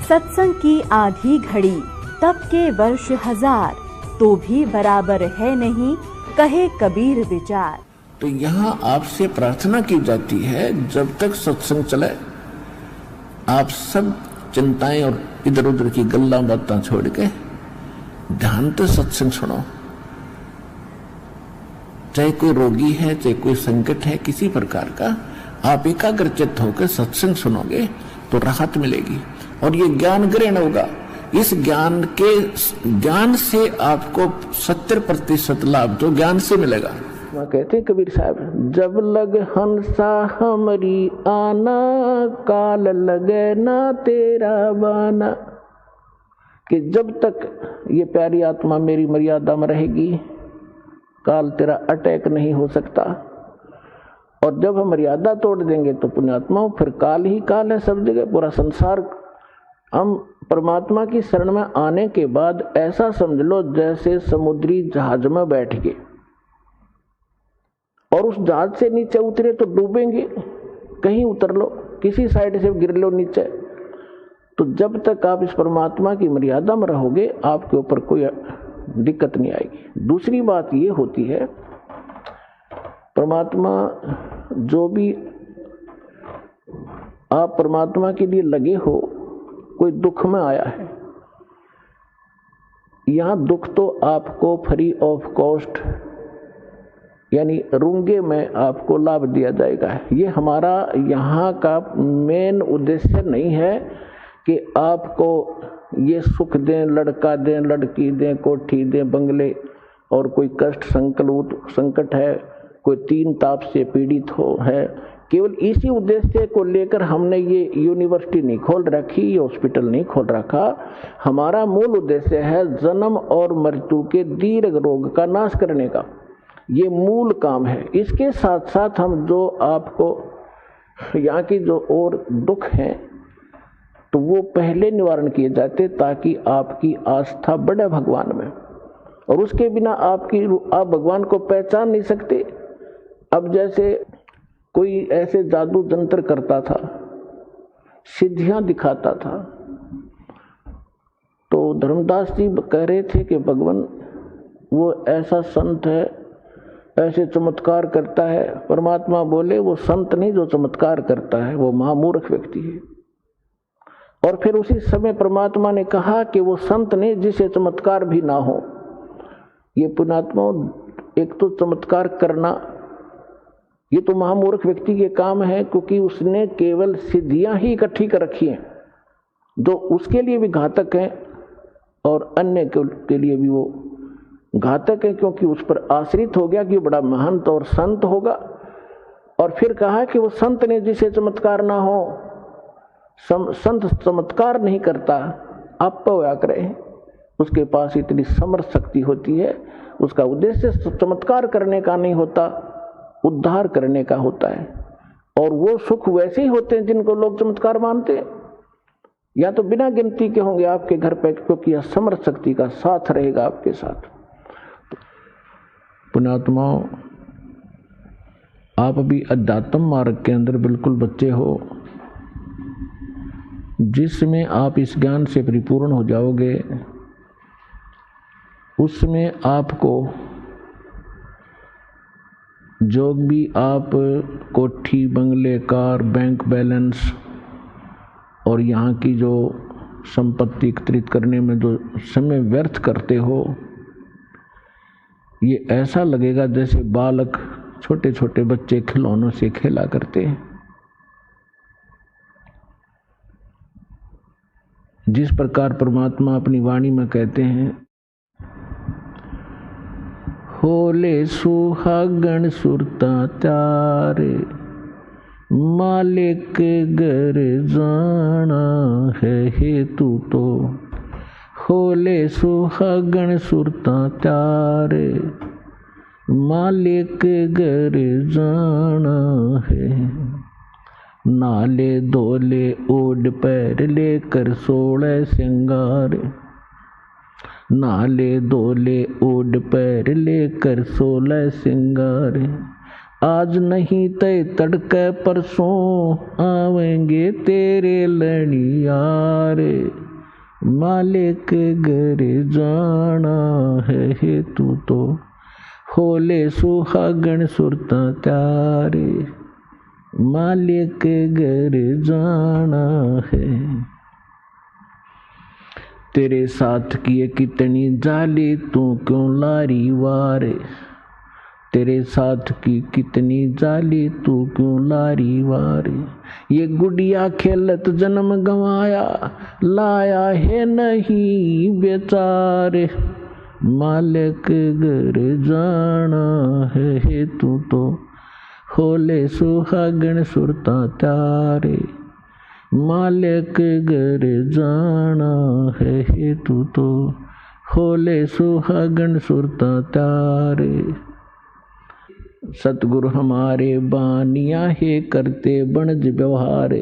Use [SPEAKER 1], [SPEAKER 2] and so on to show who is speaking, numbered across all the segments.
[SPEAKER 1] सत्संग की आधी घड़ी तब के वर्ष हजार, तो भी बराबर है नहीं कहे कबीर विचार।
[SPEAKER 2] तो यहाँ आपसे प्रार्थना की जाती है, जब तक सत्संग चले आप सब चिंताएं और इधर उधर की गल्ला बातें छोड़ के ध्यान से सत्संग सुनो। चाहे कोई रोगी है, चाहे कोई संकट है किसी प्रकार का, आप एकाग्रचित्त होकर सत्संग सुनोगे तो राहत मिलेगी और ये ज्ञान ग्रहण होगा। इस ज्ञान से आपको 70% लाभ तो ज्ञान से मिलेगा। वहाँ कहते हैं कबीर साहब, जब लग हंसा हमारी आना, काल लगे ना तेरा बाना। कि जब तक ये प्यारी आत्मा मेरी मर्यादा में रहेगी, काल तेरा अटैक नहीं हो सकता। और जब हम मर्यादा तोड़ देंगे तो पुण्यात्माओं फिर काल ही काल है सब जगह। पूरा संसार हम परमात्मा की शरण में आने के बाद ऐसा समझ लो जैसे समुद्री जहाज में बैठ के और उस जहाज से नीचे उतरे तो डूबेंगे, कहीं उतर लो, किसी साइड से गिर लो नीचे। तो जब तक आप इस परमात्मा की मर्यादा में रहोगे आपके ऊपर कोई दिक्कत नहीं आएगी। दूसरी बात ये होती है, परमात्मा जो भी आप परमात्मा के लिए लगे हो, कोई दुख में आया है, यहां दुख तो आपको फ्री ऑफ कॉस्ट यानी रूंगे में आपको लाभ दिया जाएगा। ये हमारा यहाँ का मेन उद्देश्य नहीं है कि आपको ये सुख दें, लड़का दें, लड़की दें, कोठी दें, बंगले, और कोई कष्ट संकट है, कोई 3 ताप से पीड़ित है। केवल इसी उद्देश्य को लेकर हमने ये यूनिवर्सिटी नहीं खोल रखी, ये हॉस्पिटल नहीं खोल रखा। हमारा मूल उद्देश्य है जन्म और मृत्यु के दीर्घ रोग का नाश करने का, ये मूल काम है। इसके साथ साथ हम जो आपको यहाँ की जो और दुख हैं तो वो पहले निवारण किए जाते ताकि आपकी आस्था बढ़े भगवान में। और उसके बिना आप भगवान को पहचान नहीं सकते। अब जैसे कोई ऐसे जादू जंत्र करता था, सिद्धियां दिखाता था, तो धर्मदास जी कह रहे थे कि भगवान वो ऐसा संत है, ऐसे चमत्कार करता है। परमात्मा बोले वो संत नहीं जो चमत्कार करता है, वो महामूर्ख व्यक्ति है। और फिर उसी समय परमात्मा ने कहा कि वो संत नहीं जिसे चमत्कार भी ना हो। ये पुण्यात्मा एक तो चमत्कार करना ये तो महामूर्ख व्यक्ति के काम है, क्योंकि उसने केवल सिद्धियां ही इकट्ठी कर रखी हैं जो उसके लिए भी घातक हैं और अन्य के लिए भी वो घातक है, क्योंकि उस पर आश्रित हो गया कि बड़ा महंत और संत होगा। और फिर कहा कि वो संत ने जिसे चमत्कार ना हो, संत चमत्कार नहीं करता, आप होया करे, उसके पास इतनी समर्थ शक्ति होती है, उसका उद्देश्य चमत्कार करने का नहीं होता, उद्धार करने का होता है। और वो सुख वैसे ही होते हैं जिनको लोग चमत्कार मानते हैं। या तो बिना गिनती के होंगे आपके घर पे, क्योंकि यह समर्थ शक्ति का साथ रहेगा आपके साथ। पुण्यात्माओं, आप अभी अध्यात्म मार्ग के अंदर बिल्कुल बच्चे हो, जिसमें आप इस ज्ञान से परिपूर्ण हो जाओगे, उसमें आपको जो भी आप कोठी, बंगले, कार, बैंक बैलेंस और यहाँ की जो संपत्ति एकत्रित करने में जो समय व्यर्थ करते हो, ये ऐसा लगेगा जैसे बालक, छोटे छोटे बच्चे खिलौनों से खेला करते हैं। जिस प्रकार परमात्मा अपनी वाणी में कहते हैं, होले सुहागण सुरता चारे, मालिक घर जाना है हेतु तो। होले सुहागण सुरता चारे, मालिक घर जाना है। नाले धोले ओढ़ पैर लेकर 16 श्रृंगार, नाले धोले ओढ़ पैर लेकर 16 श्रृंगार। आज नहीं तय तड़के परसों आवेंगे तेरे लड़ियार। मालिक घर जाना है तू तो होले सुहागण सुरता त्यारे। मालिक घर जाना है। तेरे साथ किए कितनी जाली तू क्यों लारी वारे। तेरे साथ की कितनी जाली तू क्यों लारी वारे। ये गुड़िया खेलत जन्म गंवाया लाया है नहीं बेचारे। मालिक घर जाना है तू तो होले सुहागण सुरता त्यारे। मालिक घर जाना है तू तो होले सुहागण सुरता त्यारे। सतगुरु हमारे बानिया है करते बनज व्यवहारे।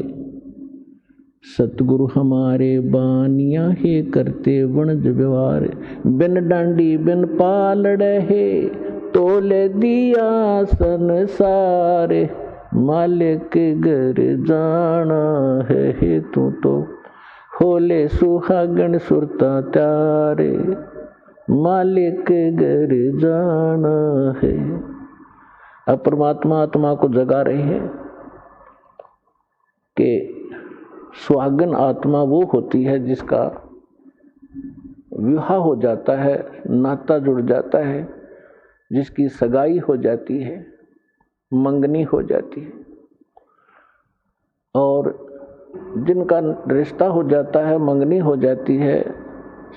[SPEAKER 2] सतगुरु हमारे बानिया है करते बनज व्यवहार। बिन डांडी बिन पालड़े है तोले दिया संसारे। मालिक घर जाना है तू तो होले सुहागण सुरता त्यारे। मालिक घर जाना है। अब परमात्मा आत्मा को जगा रहे हैं कि सुहागन आत्मा वो होती है जिसका विवाह हो जाता है, नाता जुड़ जाता है, जिसकी सगाई हो जाती है, मंगनी हो जाती है, और जिनका रिश्ता हो जाता है, मंगनी हो जाती है,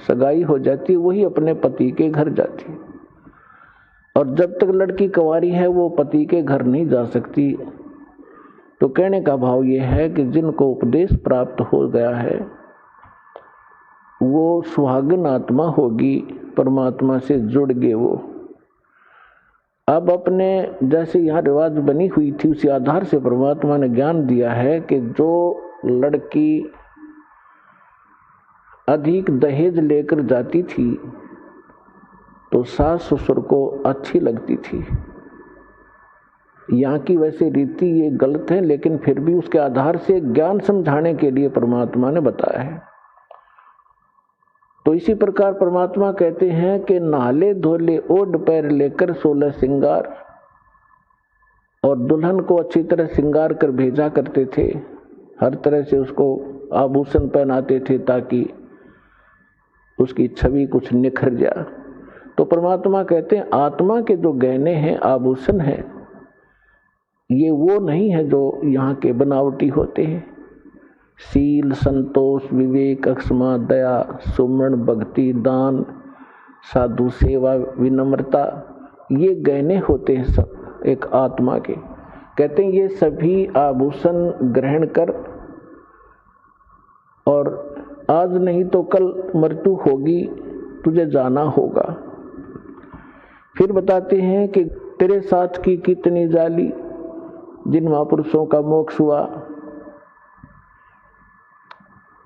[SPEAKER 2] सगाई हो जाती है, वही अपने पति के घर जाती है। और जब तक लड़की कुंवारी है वो पति के घर नहीं जा सकती। तो कहने का भाव ये है कि जिनको उपदेश प्राप्त हो गया है वो सुहागन आत्मा होगी, परमात्मा से जुड़ गए वो। अब अपने जैसे यहाँ रिवाज बनी हुई थी उसी आधार से परमात्मा ने ज्ञान दिया है कि जो लड़की अधिक दहेज लेकर जाती थी तो सास ससुर को अच्छी लगती थी। यहाँ की वैसे रीति ये गलत है, लेकिन फिर भी उसके आधार से ज्ञान समझाने के लिए परमात्मा ने बताया है। तो इसी प्रकार परमात्मा कहते हैं कि नाले धोले ओढ़ पैर लेकर 16 श्रृंगार, और दुल्हन को अच्छी तरह श्रृंगार कर भेजा करते थे। हर तरह से उसको आभूषण पहनाते थे ताकि उसकी छवि कुछ निखर जाए। तो परमात्मा कहते हैं आत्मा के जो गहने हैं, आभूषण हैं, ये वो नहीं है जो यहाँ के बनावटी होते हैं। सील, संतोष, विवेक, अक्षमा, दया, सुमरण, भक्ति, दान, साधु सेवा, विनम्रता, ये गहने होते हैं सब एक आत्मा के। कहते हैं ये सभी आभूषण ग्रहण कर, और आज नहीं तो कल मृत्यु होगी, तुझे जाना होगा। फिर बताते हैं कि तेरे साथ की कितनी जाली, जिन महापुरुषों का मोक्ष हुआ,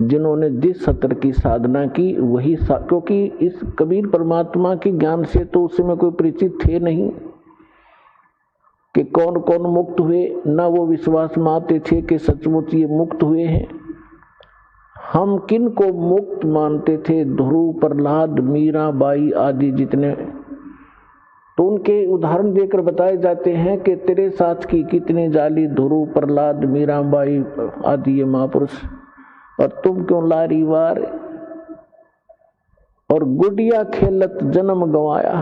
[SPEAKER 2] जिन्होंने जिस सत्र की साधना की वही क्योंकि इस कबीर परमात्मा के ज्ञान से तो उस समय कोई परिचित थे नहीं कि कौन कौन मुक्त हुए, ना वो विश्वास मानते थे कि सचमुच ये मुक्त हुए हैं। हम किन को मुक्त मानते थे? ध्रुव, प्रहलाद, मीरा बाई आदि जितने, तो उनके उदाहरण देकर बताए जाते हैं कि तेरे साथ की कितने जाली, ध्रुव, प्रहलाद, मीराबाई आदि ये महापुरुष, और तुम क्यों लारी वार। और गुड़िया खेलत जन्म गंवाया,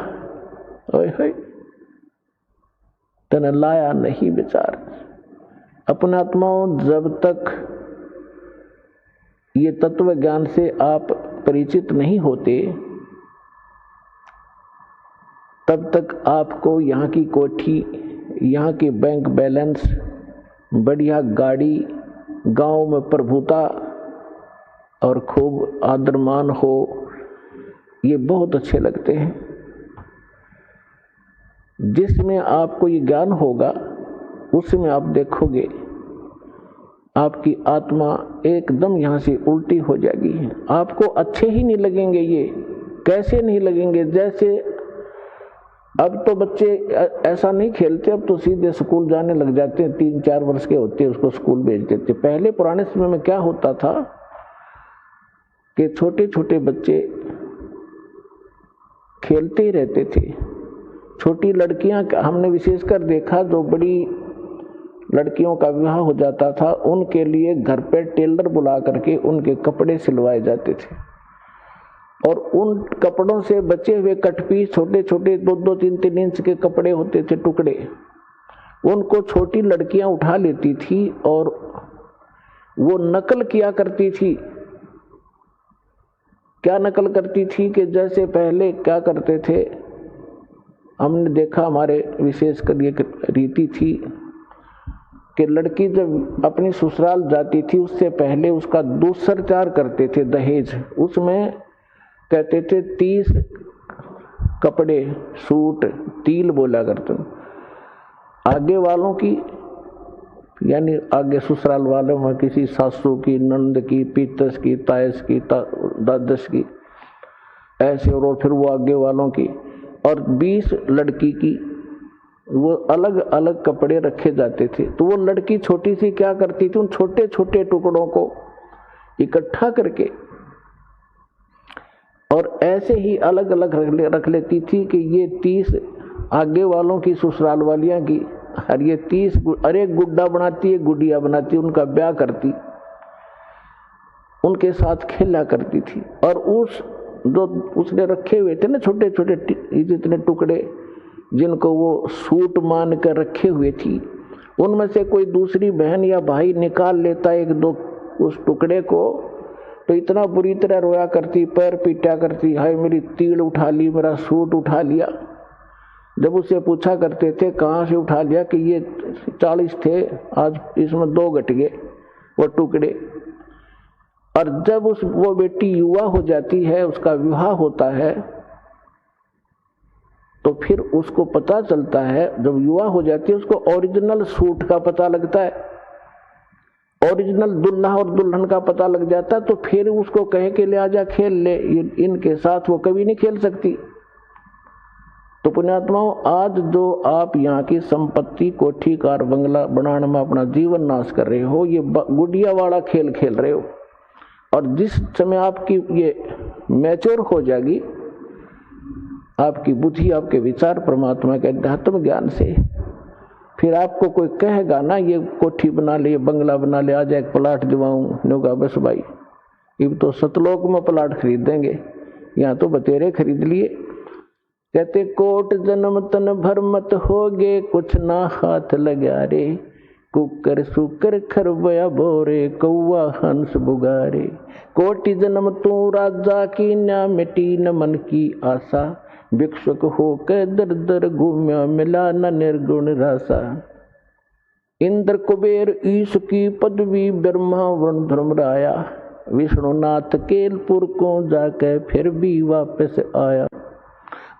[SPEAKER 2] तने लाया नहीं विचार। अपने आत्माओं, जब तक ये तत्व ज्ञान से आप परिचित नहीं होते तब तक आपको यहाँ की कोठी, यहाँ के बैंक बैलेंस, बढ़िया गाड़ी, गांव में प्रभुता और खूब आदरमान हो, ये बहुत अच्छे लगते हैं। जिसमें आपको ये ज्ञान होगा उसमें आप देखोगे आपकी आत्मा एकदम यहाँ से उल्टी हो जाएगी। आपको अच्छे ही नहीं लगेंगे। ये कैसे नहीं लगेंगे? जैसे अब तो बच्चे ऐसा नहीं खेलते, अब तो सीधे स्कूल जाने लग जाते हैं, 3-4 वर्ष के होते हैं उसको स्कूल भेज देते। पहले पुराने समय में क्या होता था कि छोटे छोटे बच्चे खेलते ही रहते थे। छोटी लड़कियां हमने विशेषकर देखा, जो बड़ी लड़कियों का विवाह हो जाता था उनके लिए घर पे टेलर बुला करके उनके कपड़े सिलवाए जाते थे, और उन कपड़ों से बचे हुए कटपीस, छोटे छोटे 2-2, 3-3 इंच के कपड़े होते थे, टुकड़े, उनको छोटी लड़कियां उठा लेती थी और वो नकल किया करती थी। क्या नकल करती थी कि जैसे पहले क्या करते थे, हमने देखा हमारे विशेषकर ये रीति थी कि लड़की जब अपनी ससुराल जाती थी उससे पहले उसका दूसरचार करते थे, दहेज। उसमें कहते थे 30 कपड़े, सूट, तिल बोला करते, आगे वालों की यानी आगे ससुराल वालों में किसी सासू की, नंद की, पीतस की, तायस की, दादस की, ऐसे, और फिर वो आगे वालों की, और 20 लड़की की, वो अलग अलग कपड़े रखे जाते थे। तो वो लड़की छोटी सी क्या करती थी, उन छोटे छोटे टुकड़ों को इकट्ठा करके और ऐसे ही अलग अलग रख लेती थी कि ये 30 आगे वालों की, ससुराल वालियां की, और ये 30 अरे गुड्डा बनाती है, गुड़िया बनाती, उनका ब्याह करती, उनके साथ खेला करती थी। और उस जो उसने रखे हुए थे ना छोटे छोटे जितने टुकड़े, जिनको वो सूट मान कर रखे हुए थी, उनमें से कोई दूसरी बहन या भाई निकाल लेता 1-2 उस टुकड़े को, तो इतना बुरी तरह रोया करती, पैर पीटा करती, हाय मेरी तीड़ उठा ली, मेरा सूट उठा लिया। जब उससे पूछा करते थे कहाँ से उठा लिया, कि ये 40 थे, आज इसमें 2 घट गए वो टुकड़े। और जब वो बेटी युवा हो जाती है, उसका विवाह होता है, तो फिर उसको पता चलता है, जब युवा हो जाती है उसको ओरिजिनल सूट का पता लगता है, ओरिजिनल दुल्हा और दुल्हन का पता लग जाता है। तो फिर उसको कहे कि ले आजा खेल ले, इनके साथ वो कभी नहीं खेल सकती। तो पुण्यात्माओं, आज जो आप यहाँ की संपत्ति, कोठी, कार, बंगला बनाने में अपना जीवन नाश कर रहे हो, ये गुड़िया वाला खेल खेल रहे हो। और जिस समय आपकी ये मैच्योर हो जाएगी, आपकी बुद्धि, आपके विचार परमात्मा के अध्यात्म ज्ञान से, फिर आपको कोई कहेगा ना ये कोठी बना ले, बंगला बना ले, आज एक प्लाट दिवाऊं, नोगा बस भाई, ये तो सतलोक में प्लाट खरीद देंगे, यहाँ तो बतेरे खरीद लिए। कहते कोट जन्म तन भर मत होगे, कुछ ना हाथ लगा रे, कुकर सुकर खरबया बोरे, कौआ हंस बुगारे। कोटि जन्म तू राजा की, ना मिटी न मन की आशा, भिक्षुक होकर दर दर घूम्या, मिला न निर्गुण रासा। इंद्र कुबेर ईश की पदवी, ब्रह्मा वरुण धर्मराया, विष्णुनाथ केलपुर को जाके फिर भी वापस आया।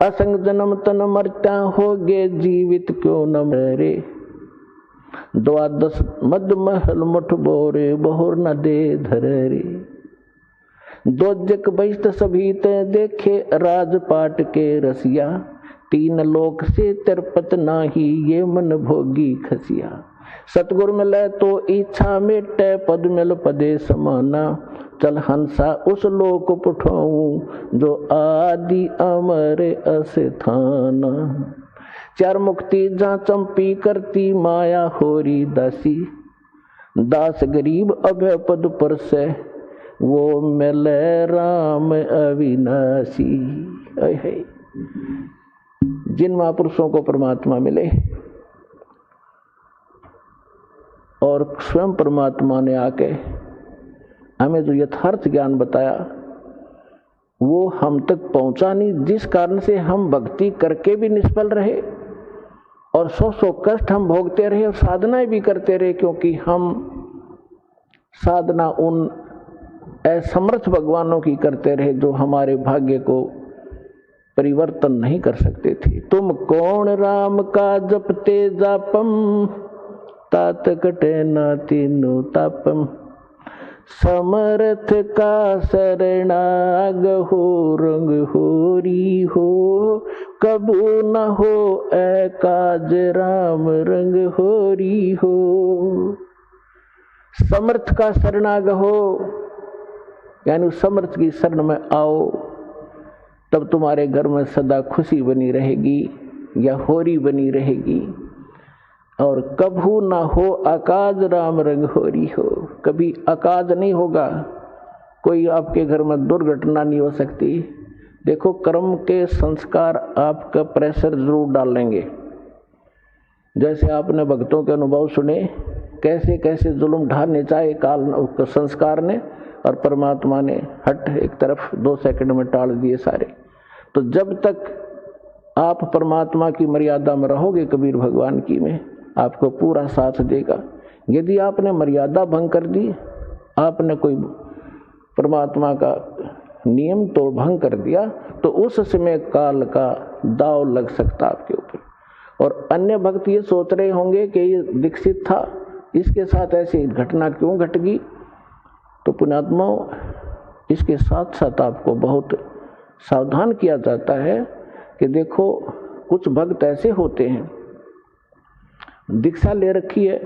[SPEAKER 2] असंग जन्म तन मरता होगे, जीवित क्यों न मरे, 12 मद महल मुठ बोरे, बहुर न दे धरे। 2 जग बहिष्ट सभी ते देखे, राजपाट के रसिया, 3 लोक से तिरपत नाही, ये मन भोगी खसिया। सतगुर मिले तो इच्छा मिटे, पद मिल पदे समाना, चल हंसा उस लोक पुठाऊं, जो आदि अमर अस्थाना। 4 मुक्ति जहाँ चंपी करती, माया होरी दासी, दास गरीब अभय पद पर से, वो मिले राम अविनाशी। जिन महापुरुषों को परमात्मा मिले और स्वयं परमात्मा ने आके हमें जो यथार्थ ज्ञान बताया, वो हम तक पहुंचा नहीं, जिस कारण से हम भक्ति करके भी निष्फल रहे और 100 कष्ट हम भोगते रहे और साधनाएं भी करते रहे, क्योंकि हम साधना उन असमर्थ भगवानों की करते रहे जो हमारे भाग्य को परिवर्तन नहीं कर सकते थे। तुम कौन राम का जपते जापम, तात कटे ना तीनों तापम, समर्थ का शरणाग हो, रंग होरी हो, कबू न हो ऐ काज राम रंग होरी हो। समर्थ का शरणाग हो, यानी समर्थ की शरण में आओ, तब तुम्हारे घर में सदा खुशी बनी रहेगी या होरी बनी रहेगी। और कभू ना हो अकाज राम रंग होरी हो, कभी अकाज नहीं होगा, कोई आपके घर में दुर्घटना नहीं हो सकती। देखो, कर्म के संस्कार आपका प्रेशर जरूर डालेंगे। जैसे आपने भक्तों के अनुभव सुने, कैसे कैसे जुल्म ढाने चाहे काल संस्कार ने, और परमात्मा ने हट एक तरफ 2 सेकंड में टाल दिए सारे। तो जब तक आप परमात्मा की मर्यादा में रहोगे, कबीर भगवान की में, आपको पूरा साथ देगा। यदि आपने मर्यादा भंग कर दी, आपने कोई परमात्मा का नियम तो भंग कर दिया, तो उस समय काल का दाव लग सकता आपके ऊपर। और अन्य भक्त ये सोच रहे होंगे कि ये दीक्षित था, इसके साथ ऐसी घटना क्यों घट गई। तो पुण्यात्माओं, इसके साथ साथ आपको बहुत सावधान किया जाता है कि देखो, कुछ भक्त ऐसे होते हैं, दीक्षा ले रखी है,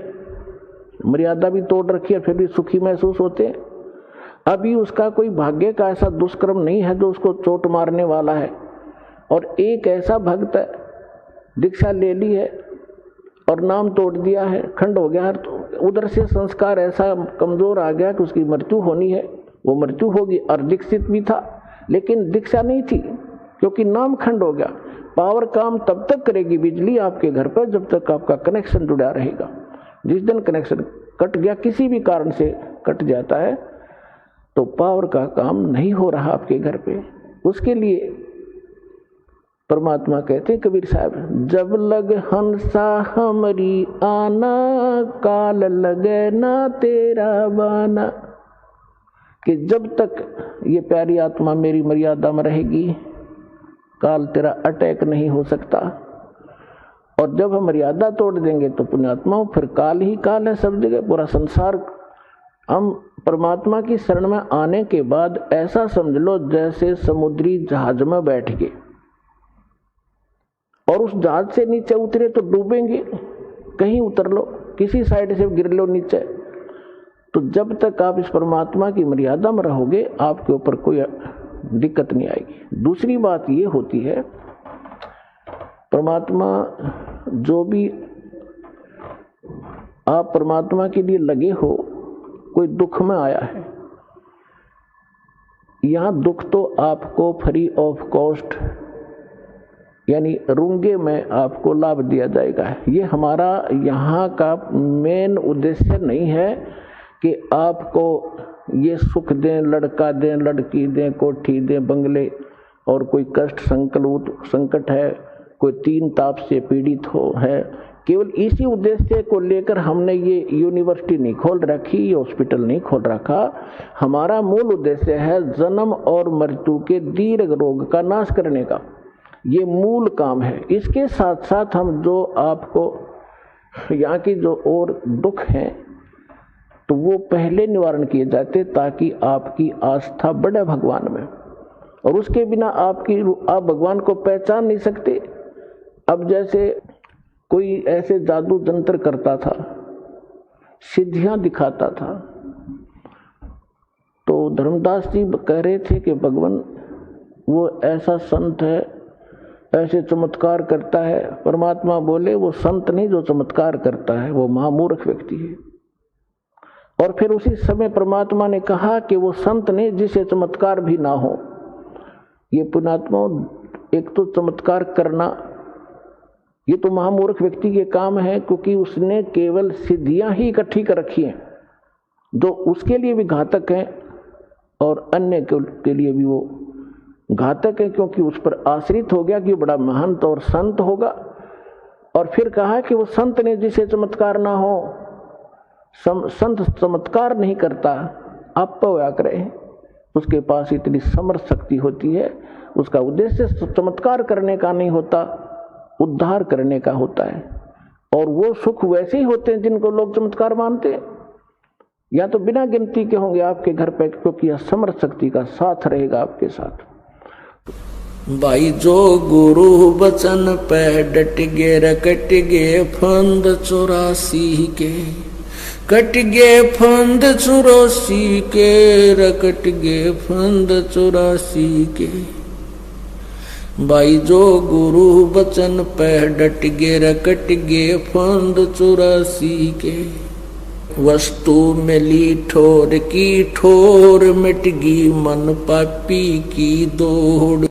[SPEAKER 2] मर्यादा भी तोड़ रखी है, फिर भी सुखी महसूस होते हैं। अभी उसका कोई भाग्य का ऐसा दुष्कर्म नहीं है जो उसको चोट मारने वाला है। और एक ऐसा भक्त है, दीक्षा ले ली है और नाम तोड़ दिया है, खंड हो गया, तो उधर से संस्कार ऐसा कमजोर आ गया कि उसकी मृत्यु होनी है, वो मृत्यु होगी। और दीक्षित भी था, लेकिन दीक्षा नहीं थी, क्योंकि नाम खंड हो गया। पावर काम तब तक करेगी बिजली आपके घर पर जब तक आपका कनेक्शन जुड़ा रहेगा। जिस दिन कनेक्शन कट गया, किसी भी कारण से कट जाता है, तो पावर का काम नहीं हो रहा आपके घर पे। उसके लिए परमात्मा कहते हैं कबीर साहब, जब लग हंसा हमरी आना, काल लगे ना तेरा बाना। कि जब तक ये प्यारी आत्मा मेरी मर्यादा में रहेगी, काल तेरा अटैक नहीं हो सकता। और जब हम मर्यादा तोड़ देंगे तो पुण्यात्माओं, फिर काल ही काल है सब जगह, पूरा संसार। हम परमात्मा की शरण में आने के बाद ऐसा समझ लो जैसे समुद्री जहाज में बैठ गए और उस जहाज से नीचे उतरे तो डूबेंगे, कहीं उतर लो, किसी साइड से गिर लो नीचे। तो जब तक आप इस परमात्मा की मर्यादा में रहोगे, आपके ऊपर कोई दिक्कत नहीं आएगी। दूसरी बात ये होती है, परमात्मा जो भी आप परमात्मा के लिए लगे हो, कोई दुख में आया है, यहां दुख तो आपको फ्री ऑफ कॉस्ट, यानी रूंगे में आपको लाभ दिया जाएगा। ये हमारा यहाँ का मेन उद्देश्य नहीं है कि आपको ये सुख दें, लड़का दें, लड़की दें, कोठी दें, बंगले, और कोई कष्ट संकट है, कोई 3 ताप से पीड़ित है। केवल इसी उद्देश्य को लेकर हमने ये यूनिवर्सिटी नहीं खोल रखी, ये हॉस्पिटल नहीं खोल रखा। हमारा मूल उद्देश्य है जन्म और मृत्यु के दीर्घ रोग का नाश करने का, ये मूल काम है। इसके साथ साथ हम जो आपको यहाँ की जो और दुख हैं, तो वो पहले निवारण किए जाते ताकि आपकी आस्था बढ़े भगवान में। और उसके बिना आप भगवान को पहचान नहीं सकते। अब जैसे कोई ऐसे जादू जंत्र करता था, सिद्धियां दिखाता था, तो धर्मदास जी कह रहे थे कि भगवान वो ऐसा संत है, ऐसे चमत्कार करता है। परमात्मा बोले वो संत नहीं जो चमत्कार करता है, वो महामूर्ख व्यक्ति है। और फिर उसी समय परमात्मा ने कहा कि वो संत नहीं जिसे चमत्कार भी ना हो। ये पुण्यात्मा, एक तो चमत्कार करना ये तो महामूर्ख व्यक्ति के काम है, क्योंकि उसने केवल सिद्धियां ही इकट्ठी कर रखी हैं जो उसके लिए भी घातक हैं और अन्य के लिए भी वो घातक है, क्योंकि उस पर आश्रित हो गया कि बड़ा महंत और संत होगा। और फिर कहा कि वो संत ने जिसे चमत्कार ना हो, संत चमत्कार नहीं करता, आप होया करे, उसके पास इतनी समर्थ शक्ति होती है, उसका उद्देश्य चमत्कार करने का नहीं होता, उद्धार करने का होता है। और वो सुख वैसे ही होते हैं जिनको लोग चमत्कार मानते हैं, या तो बिना गिनती के होंगे आपके घर पे, क्योंकि यह समर्थ शक्ति का साथ रहेगा आपके साथ। भाई जो गुरु बचन पे डट गे रकट गे फंद 84 के, कट गे फंद 84 के, रकट गे फंद 84 के। भाई जो गुरु बचन पे डट गे रकट गे फंद 84 के। वस्तु मिली ठोर की ठोर, मिट गई मन पापी की दौड़।